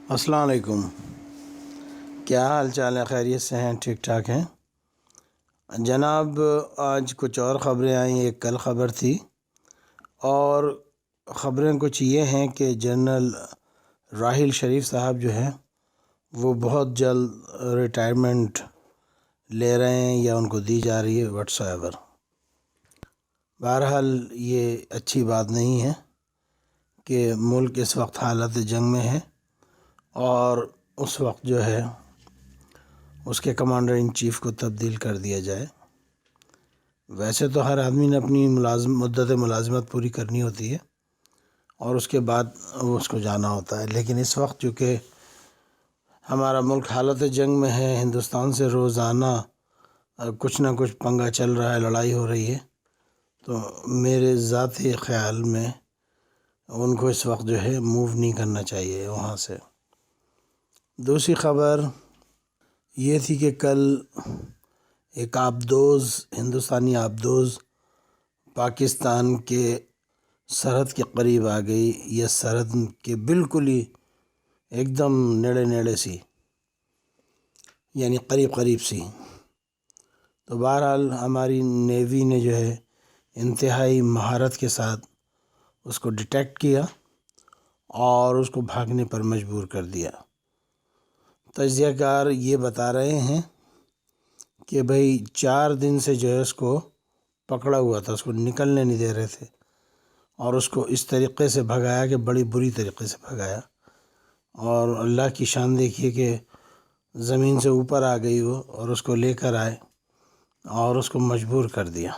السلام علیکم، کیا حال چال ہے؟ خیریت سے ہیں؟ ٹھیک ٹھاک ہیں جناب؟ آج کچھ اور خبریں آئیں، ایک کل خبر تھی اور خبریں کچھ یہ ہیں کہ جنرل راحیل شریف صاحب جو ہیں وہ بہت جلد ریٹائرمنٹ لے رہے ہیں یا ان کو دی جا رہی ہے واٹس ایور۔ بہرحال یہ اچھی بات نہیں ہے کہ ملک اس وقت حالت جنگ میں ہے اور اس وقت جو ہے اس کے کمانڈر ان چیف کو تبدیل کر دیا جائے۔ ویسے تو ہر آدمی نے اپنی مدت ملازمت پوری کرنی ہوتی ہے اور اس کے بعد اس کو جانا ہوتا ہے، لیکن اس وقت چونکہ ہمارا ملک حالت جنگ میں ہے، ہندوستان سے روزانہ کچھ نہ کچھ پنگا چل رہا ہے، لڑائی ہو رہی ہے، تو میرے ذاتی خیال میں ان کو اس وقت جو ہے موو نہیں کرنا چاہیے وہاں سے۔ دوسری خبر یہ تھی کہ کل ایک آبدوز ہندوستانی آبدوز پاکستان کے سرحد کے قریب آ گئی، یہ سرحد کے بالکل ہی ایک دم نیڑے نیڑے سی، یعنی قریب قریب سی۔ تو بہرحال ہماری نیوی نے جو ہے انتہائی مہارت کے ساتھ اس کو ڈیٹیکٹ کیا اور اس کو بھاگنے پر مجبور کر دیا۔ تجزیہ کار یہ بتا رہے ہیں کہ بھئی 4 دن سے جو ہے اس کو پکڑا ہوا تھا، اس کو نکلنے نہیں دے رہے تھے اور اس کو اس طریقے سے بھگایا کہ بڑی بری طریقے سے بھگایا، اور اللہ کی شان دیکھیے کہ زمین سے اوپر آ گئی وہ اور اس کو لے کر آئے اور اس کو مجبور کر دیا۔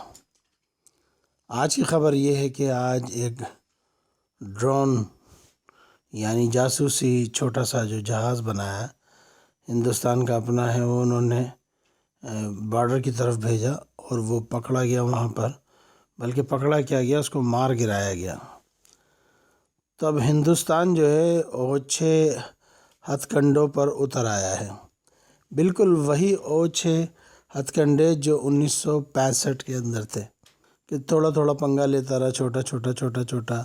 آج کی خبر یہ ہے کہ آج ایک ڈرون یعنی جاسوسی چھوٹا سا جو جہاز بنایا ہندوستان کا اپنا ہے، وہ انہوں نے بارڈر کی طرف بھیجا اور وہ پکڑا گیا وہاں پر، بلکہ پکڑا کیا گیا، اس کو مار گرایا گیا۔ تو اب ہندوستان جو ہے اوچھے ہتھ کنڈوں پر اتر آیا ہے، بالکل وہی اوچھے ہتھ کنڈے جو 1965 کے اندر تھے، کہ تھوڑا تھوڑا پنگا لیتا رہا، چھوٹا چھوٹا چھوٹا چھوٹا،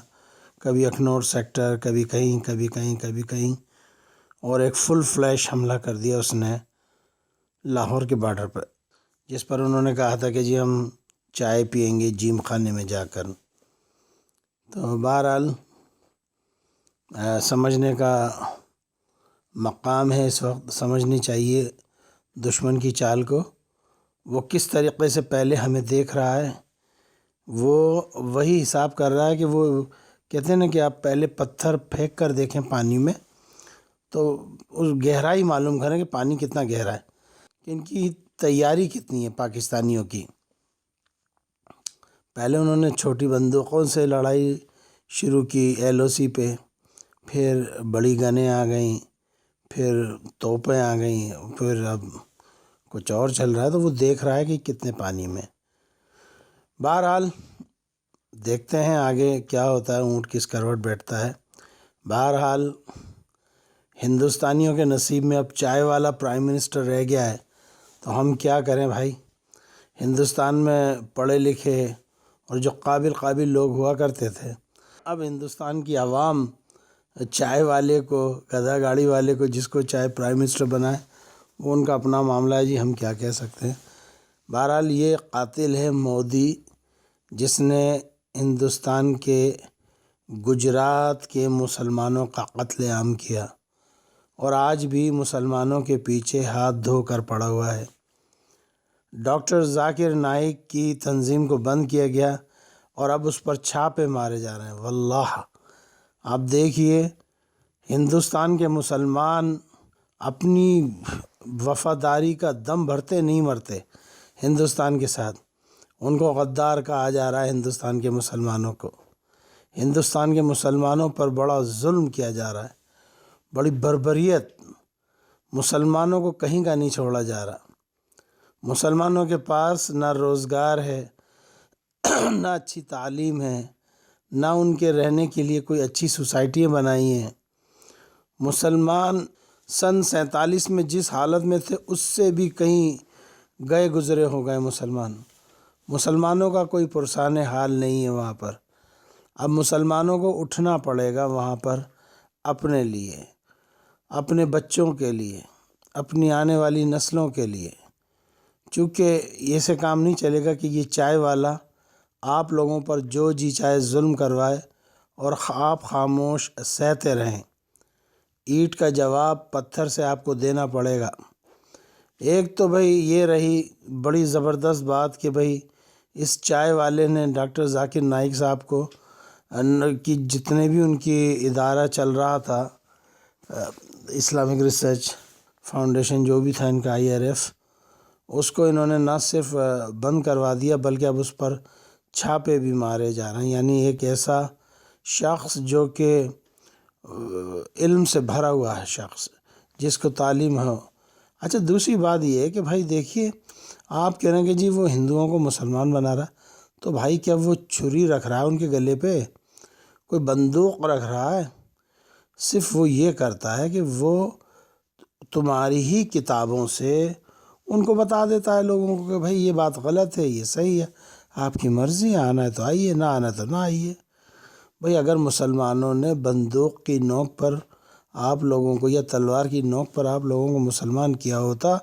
کبھی اخنور سیکٹر، کبھی کہیں کبھی کہیں کبھی کہیں، اور ایک فل فلیش حملہ کر دیا اس نے لاہور کے بارڈر پر، جس پر انہوں نے کہا تھا کہ جی ہم چائے پئیں گے جیم خانے میں جا کر۔ تو بہرحال سمجھنے کا مقام ہے، اس وقت سمجھنی چاہیے دشمن کی چال کو، وہ کس طریقے سے پہلے ہمیں دیکھ رہا ہے، وہ وہی حساب کر رہا ہے کہ وہ کہتے ہیں نا کہ آپ پہلے پتھر پھینک کر دیکھیں پانی میں تو اس گہرائی معلوم کریں کہ پانی کتنا گہرا ہے، کہ ان کی تیاری کتنی ہے پاکستانیوں کی۔ پہلے انہوں نے چھوٹی بندوقوں سے لڑائی شروع کی LOC پہ، پھر بڑی گنیں آ گئیں، پھر توپیں آ گئیں، پھر اب کچھ اور چل رہا ہے، تو وہ دیکھ رہا ہے کہ کتنے پانی میں۔ بہرحال دیکھتے ہیں آگے کیا ہوتا ہے، اونٹ کس کروٹ بیٹھتا ہے۔ بہرحال ہندوستانیوں کے نصیب میں اب چائے والا پرائم منسٹر رہ گیا ہے، تو ہم کیا کریں بھائی؟ ہندوستان میں پڑھے لکھے اور جو قابل لوگ ہوا کرتے تھے، اب ہندوستان کی عوام چائے والے کو، گدھا گاڑی والے کو، جس کو چائے پرائم منسٹر بنائے، وہ ان کا اپنا معاملہ ہے جی، ہم کیا کہہ سکتے ہیں۔ بہرحال یہ قاتل ہے مودی، جس نے ہندوستان کے گجرات کے مسلمانوں کا قتل عام کیا اور آج بھی مسلمانوں کے پیچھے ہاتھ دھو کر پڑا ہوا ہے۔ ڈاکٹر ذاکر نائک کی تنظیم کو بند کیا گیا اور اب اس پر چھاپے مارے جا رہے ہیں۔ واللہ آپ دیکھیے، ہندوستان کے مسلمان اپنی وفاداری کا دم بھرتے نہیں مرتے ہندوستان کے ساتھ، ان کو غدار کہا جا رہا ہے۔ ہندوستان کے مسلمانوں کو، ہندوستان کے مسلمانوں پر بڑا ظلم کیا جا رہا ہے، بڑی بربریت، مسلمانوں کو کہیں کا نہیں چھوڑا جا رہا۔ مسلمانوں کے پاس نہ روزگار ہے، نہ اچھی تعلیم ہے، نہ ان کے رہنے کے لیے کوئی اچھی سوسائٹیاں بنائی ہیں۔ مسلمان سن 47 میں جس حالت میں تھے اس سے بھی کہیں گئے گزرے ہو گئے مسلمانوں کا کوئی پرسان حال نہیں ہے وہاں پر۔ اب مسلمانوں کو اٹھنا پڑے گا وہاں پر اپنے لیے، اپنے بچوں کے لیے، اپنی آنے والی نسلوں کے لیے، چونکہ ایسے کام نہیں چلے گا کہ یہ چائے والا آپ لوگوں پر جو جی چاہے ظلم کروائے اور آپ خاموش سہتے رہیں۔ اینٹ کا جواب پتھر سے آپ کو دینا پڑے گا۔ ایک تو بھئی یہ رہی بڑی زبردست بات کہ بھئی اس چائے والے نے ڈاکٹر ذاکر نائک صاحب کو کہ جتنے بھی ان کی ادارہ چل رہا تھا، اسلامک ریسرچ فاؤنڈیشن جو بھی تھا ان کا IRF، اس کو انہوں نے نہ صرف بند کروا دیا بلکہ اب اس پر چھاپے بھی مارے جا رہے ہیں۔ یعنی ایک ایسا شخص جو کہ علم سے بھرا ہوا ہے، شخص جس کو تعلیم ہو۔ اچھا دوسری بات یہ ہے کہ بھائی دیکھیے، آپ کہہ رہے ہیں کہ جی وہ ہندوؤں کو مسلمان بنا رہا، تو بھائی کیا وہ چھری رکھ رہا ہے ان کے گلے پہ؟ کوئی بندوق رکھ رہا ہے؟ صرف وہ یہ کرتا ہے کہ وہ تمہاری ہی کتابوں سے ان کو بتا دیتا ہے لوگوں کو کہ بھائی یہ بات غلط ہے، یہ صحیح ہے، آپ کی مرضی ہے، آنا ہے تو آئیے، نہ آنا تو نہ آئیے۔ بھائی اگر مسلمانوں نے بندوق کی نوک پر آپ لوگوں کو یا تلوار کی نوک پر آپ لوگوں کو مسلمان کیا ہوتا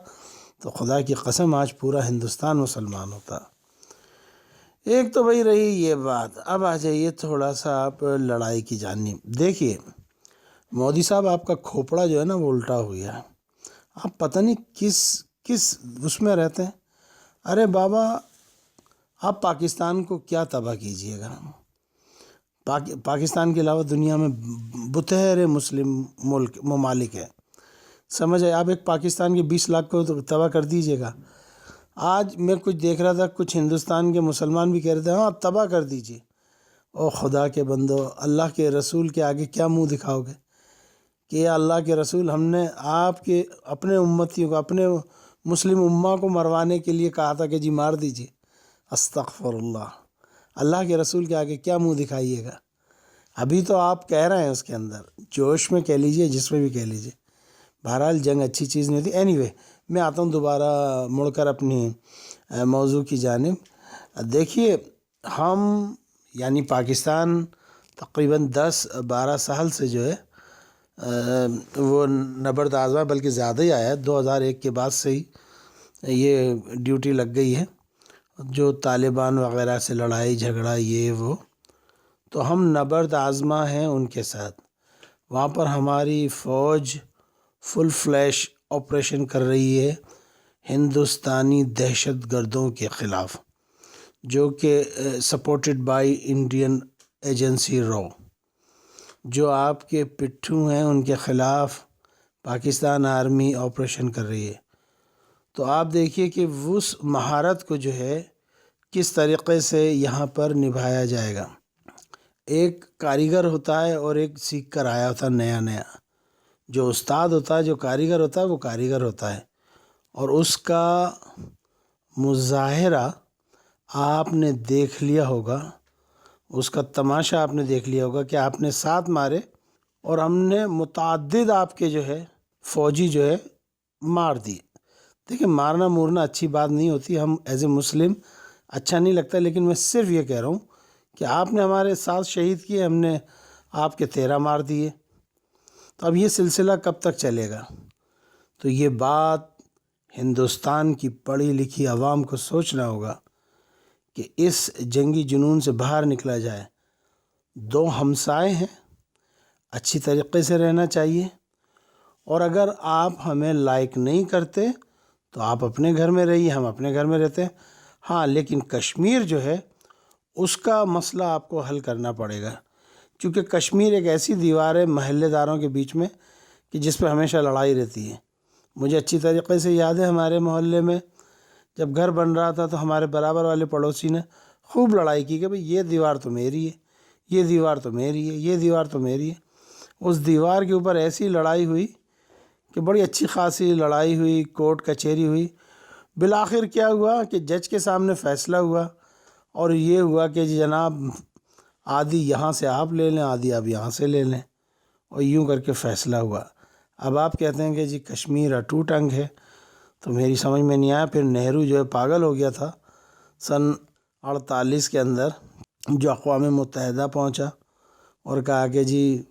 تو خدا کی قسم آج پورا ہندوستان مسلمان ہوتا۔ ایک تو بھئی رہی یہ بات۔ اب آ جائیے تھوڑا سا آپ لڑائی کی جانب۔ دیکھیے مودی صاحب، آپ کا کھوپڑا جو ہے نا وہ الٹا ہو گیا ہے۔ آپ پتہ نہیں کس اس میں رہتے ہیں۔ ارے بابا، آپ پاکستان کو کیا تباہ کیجئے گا؟ پاکستان کے علاوہ دنیا میں بتہرے مسلم ممالک ہیں، سمجھ آئے؟ آپ ایک پاکستان کے 20 لاکھ کو تباہ کر دیجئے گا۔ آج میں کچھ دیکھ رہا تھا، کچھ ہندوستان کے مسلمان بھی کہہ رہے تھے ہاں تباہ کر دیجئے۔ او خدا کے بندو، اللہ کے رسول کے آگے کیا منہ دکھاؤ گے کہ اللہ کے رسول، ہم نے آپ کے اپنے امتیوں کو، اپنے مسلم امہ کو مروانے کے لیے کہا تھا کہ جی مار دیجئے۔ استغفر اللہ، اللہ کے رسول کے آگے کیا منہ دکھائیے گا؟ ابھی تو آپ کہہ رہے ہیں اس کے اندر، جوش میں کہہ لیجئے، جس میں بھی کہہ لیجئے۔ بہرحال جنگ اچھی چیز نہیں تھی۔ اینی وے، میں آتا ہوں دوبارہ مڑ کر اپنی موضوع کی جانب۔ دیکھیے ہم یعنی پاکستان تقریباً 10-12 سال سے جو ہے وہ نبرد آزما، بلکہ زیادہ ہی آیا ہے، 2001 کے بعد سے ہی یہ ڈیوٹی لگ گئی ہے، جو طالبان وغیرہ سے لڑائی جھگڑا یہ وہ، تو ہم نبرد آزما ہیں ان کے ساتھ۔ وہاں پر ہماری فوج فل فلیش آپریشن کر رہی ہے ہندوستانی دہشت گردوں کے خلاف، جو کہ سپورٹڈ بائی انڈین ایجنسی رو، جو آپ کے پٹھو ہیں ان کے خلاف پاکستان آرمی آپریشن کر رہی ہے۔ تو آپ دیکھیے کہ اس مہارت کو جو ہے کس طریقے سے یہاں پر نبھایا جائے گا۔ ایک کاریگر ہوتا ہے اور ایک سیکھ کر آیا ہوتا ہے نیا۔ جو استاد ہوتا ہے، جو کاریگر ہوتا ہے، وہ کاریگر ہوتا ہے، اور اس کا مظاہرہ آپ نے دیکھ لیا ہوگا، اس کا تماشا آپ نے دیکھ لیا ہوگا کہ آپ نے 7 مارے اور ہم نے متعدد آپ کے جو ہے فوجی جو ہے مار دیے۔ دیکھیں مارنا مورنا اچھی بات نہیں ہوتی، ہم ایز اے مسلم اچھا نہیں لگتا، لیکن میں صرف یہ کہہ رہا ہوں کہ آپ نے ہمارے 7 شہید کیے، ہم نے آپ کے 13 مار دیے۔ تو اب یہ سلسلہ کب تک چلے گا؟ تو یہ بات ہندوستان کی پڑھی لکھی عوام کو سوچنا ہوگا کہ اس جنگی جنون سے باہر نکلا جائے۔ 2 ہمسائے ہیں، اچھی طریقے سے رہنا چاہیے، اور اگر آپ ہمیں لائک نہیں کرتے تو آپ اپنے گھر میں رہیے، ہم اپنے گھر میں رہتے ہیں۔ ہاں لیکن کشمیر جو ہے اس کا مسئلہ آپ کو حل کرنا پڑے گا، کیونکہ کشمیر ایک ایسی دیوار ہے محلے داروں کے بیچ میں کہ جس پہ ہمیشہ لڑائی رہتی ہے۔ مجھے اچھی طریقے سے یاد ہے، ہمارے محلے میں جب گھر بن رہا تھا تو ہمارے برابر والے پڑوسی نے خوب لڑائی کی کہ بھئی یہ دیوار تو میری ہے، یہ دیوار تو میری ہے، یہ دیوار تو میری ہے۔ اس دیوار کے اوپر ایسی لڑائی ہوئی کہ بڑی اچھی خاصی لڑائی ہوئی، کورٹ کچہری ہوئی۔ بالآخر کیا ہوا کہ جج کے سامنے فیصلہ ہوا، اور یہ ہوا کہ جناب آدھی یہاں سے آپ لے لیں، آدھی آپ یہاں سے لے لیں، اور یوں کر کے فیصلہ ہوا۔ اب آپ کہتے ہیں کہ جی کشمیر اٹوٹ انگ ہے، تو میری سمجھ میں نہیں آیا۔ پھر نہرو جو ہے پاگل ہو گیا تھا سن 48 کے اندر، جو اقوام متحدہ پہنچا اور کہا کہ جی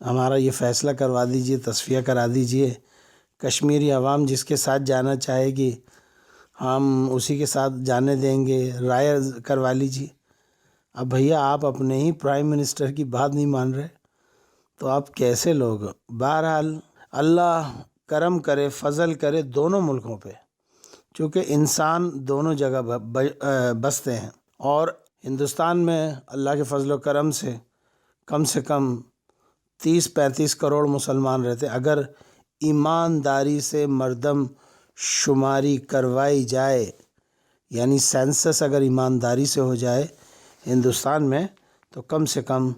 ہمارا یہ فیصلہ کروا دیجئے، تصفیہ کرا دیجئے، کشمیری عوام جس کے ساتھ جانا چاہے گی ہم اسی کے ساتھ جانے دیں گے، رائے کروا لیجیے۔ اب بھیا آپ اپنے ہی پرائم منسٹر کی بات نہیں مان رہے تو آپ کیسے لوگ؟ بہرحال اللہ کرم کرے، فضل کرے دونوں ملکوں پہ، چونکہ انسان دونوں جگہ بستے ہیں، اور ہندوستان میں اللہ کے فضل و کرم سے کم 30-35 کروڑ مسلمان رہتے۔ اگر ایمانداری سے مردم شماری کروائی جائے، یعنی سینسس اگر ایمانداری سے ہو جائے ہندوستان میں، تو کم سے کم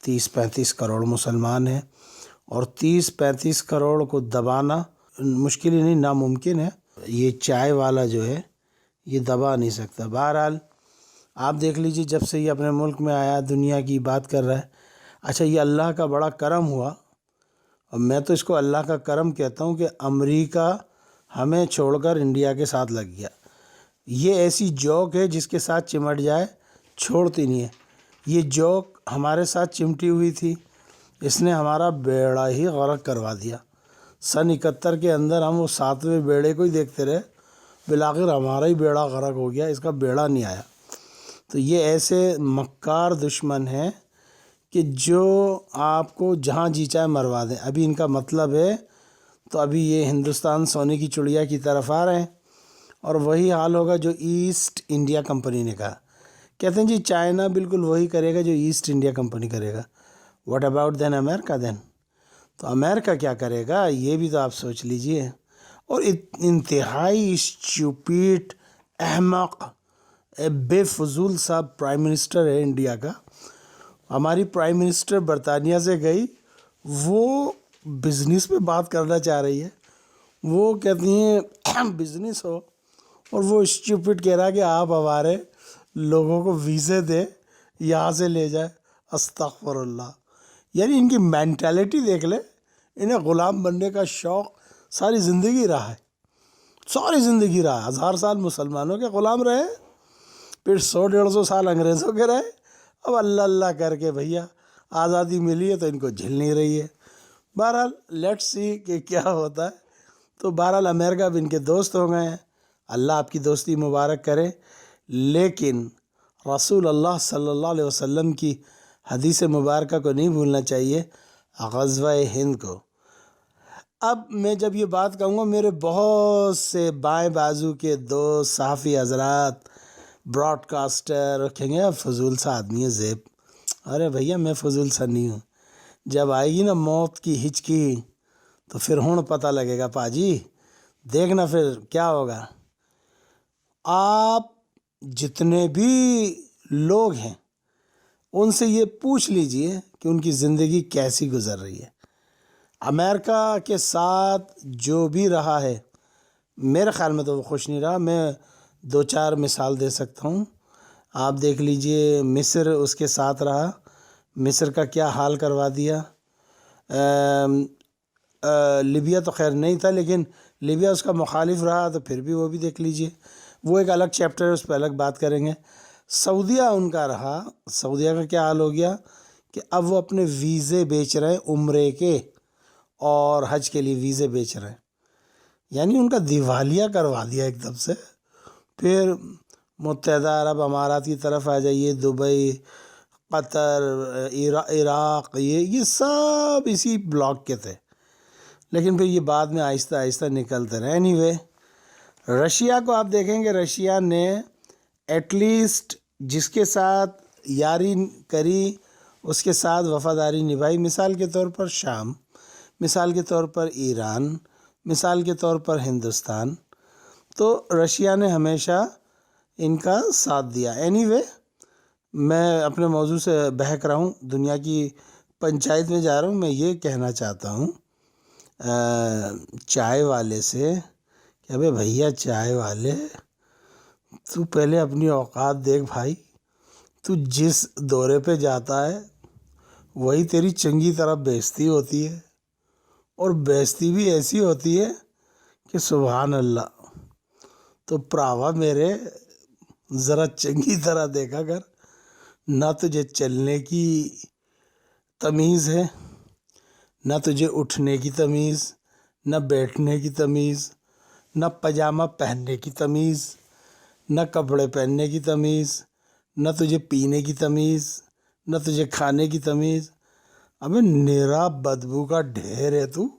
30-35 کروڑ مسلمان ہیں، اور 30-35 کروڑ کو دبانا مشکل ہی نہیں، ناممکن ہے۔ یہ چائے والا جو ہے یہ دبا نہیں سکتا۔ بہرحال آپ دیکھ لیجیے، جب سے یہ اپنے ملک میں آیا دنیا کی بات کر رہا ہے۔ اچھا، یہ اللہ کا بڑا کرم ہوا، اور میں تو اس کو اللہ کا کرم کہتا ہوں کہ امریکہ ہمیں چھوڑ کر انڈیا کے ساتھ لگ گیا۔ یہ ایسی جوک ہے جس کے ساتھ چمٹ جائے چھوڑتی نہیں ہے۔ یہ جوک ہمارے ساتھ چمٹی ہوئی تھی، اس نے ہمارا بیڑا ہی غرق کروا دیا۔ سن 71 کے اندر ہم وہ 7ویں بیڑے کو ہی دیکھتے رہے، بالآخر ہمارا ہی بیڑا غرق ہو گیا، اس کا بیڑا نہیں آیا۔ تو یہ ایسے مکار دشمن ہیں کہ جو آپ کو جہاں جی چاہے مروا دیں۔ ابھی ان کا مطلب ہے تو ابھی یہ ہندوستان سونے کی چڑیا کی طرف آ رہے ہیں، اور وہی حال ہوگا جو ایسٹ انڈیا کمپنی نے کہا۔ کہتے ہیں جی چائنا بالکل وہی کرے گا جو ایسٹ انڈیا کمپنی کرے گا۔ واٹ اباؤٹ دین امریکہ دین؟ تو امریکہ کیا کرے گا یہ بھی تو آپ سوچ لیجئے۔ اور انتہائی اسٹوپیڈ، احمق، بے فضول سا پرائم منسٹر ہے انڈیا کا۔ ہماری پرائم منسٹر برطانیہ سے گئی، وہ بزنس پہ بات کرنا چاہ رہی ہے، وہ کہتی ہیں بزنس ہو، اور وہ اسٹوپڈ کہہ رہا کہ آپ ہمارے لوگوں کو ویزے دیں، یہاں سے لے جائے۔ استغفر اللہ! یعنی ان کی مینٹیلٹی دیکھ لے، انہیں غلام بننے کا شوق ساری زندگی رہا ہے، ساری زندگی رہا۔ 1000 سال مسلمانوں کے غلام رہے، پھر 100-150 سال انگریزوں کے رہے، اب اللہ اللہ کر کے بھیا آزادی ملی ہے تو ان کو جھل نہیں رہی ہے۔ بہرحال لیٹس سی کہ کیا ہوتا ہے۔ تو بہرحال امریکہ بھی ان کے دوست ہو گئے ہیں، اللہ آپ کی دوستی مبارک کرے، لیکن رسول اللہ صلی اللہ علیہ وسلم کی حدیث مبارکہ کو نہیں بھولنا چاہیے، غزوہ ہند کو۔ اب میں جب یہ بات کہوں گا، میرے بہت سے بائیں بازو کے دوست، صحافی حضرات، براڈ کاسٹر کہیں گے فضول سا آدمی ہے زیب۔ ارے بھیا میں فضول سا نہیں ہوں، جب آئے گی نا موت کی ہچکی تو پھر ہون پتہ لگے گا پاجی، دیکھنا پھر کیا ہوگا۔ آپ جتنے بھی لوگ ہیں ان سے یہ پوچھ لیجئے کہ ان کی زندگی کیسی گزر رہی ہے۔ امریکہ کے ساتھ جو بھی رہا ہے، میرے خیال میں تو وہ خوش نہیں رہا۔ میں 2-4 مثال دے سکتا ہوں، آپ دیکھ لیجئے۔ مصر اس کے ساتھ رہا، مصر کا کیا حال کروا دیا۔ لیبیا تو خیر نہیں تھا، لیکن لیبیا اس کا مخالف رہا تو پھر بھی وہ بھی دیکھ لیجئے، وہ ایک الگ چیپٹر ہے، اس پہ الگ بات کریں گے۔ سعودیہ ان کا رہا، سعودیہ کا کیا حال ہو گیا کہ اب وہ اپنے ویزے بیچ رہے ہیں، عمرے کے اور حج کے لیے ویزے بیچ رہے ہیں، یعنی ان کا دیوالیہ کروا دیا ایک دم سے۔ پھر متحدہ عرب امارات کی طرف آ جائیے، دبئی، قطر، عراق، یہ سب اسی بلاک کے تھے، لیکن پھر یہ بعد میں آہستہ آہستہ نکلتے رہے۔ اینی وے، رشیا کو آپ دیکھیں گے، رشیا نے ایٹ لیسٹ جس کے ساتھ یاری کری اس کے ساتھ وفاداری نبھائی۔ مثال کے طور پر شام، مثال کے طور پر ایران، مثال کے طور پر ہندوستان۔ تو رشیا نے ہمیشہ ان کا ساتھ دیا۔ اینی وے، میں اپنے موضوع سے بہک رہا ہوں، دنیا کی پنچایت میں جا رہا ہوں۔ میں یہ کہنا چاہتا ہوں چائے والے سے کہ ابے بھیا چائے والے، تو پہلے اپنی اوقات دیکھ بھائی، تو جس دورے پہ جاتا ہے وہی تیری چنگی طرح بےعزتی ہوتی ہے، اور بےعزتی بھی ایسی ہوتی ہے کہ سبحان اللہ۔ تو پراوا میرے ذرا چنگی طرح دیکھا کر، نہ تجھے چلنے کی تمیز ہے، نہ تجھے اٹھنے کی تمیز، نہ بیٹھنے کی تمیز، نہ پاجامہ پہننے کی تمیز، نہ کپڑے پہننے کی تمیز، نہ تجھے پینے کی تمیز، نہ تجھے کھانے کی تمیز۔ ابے نیرا بدبو کا ڈھیر ہے تو۔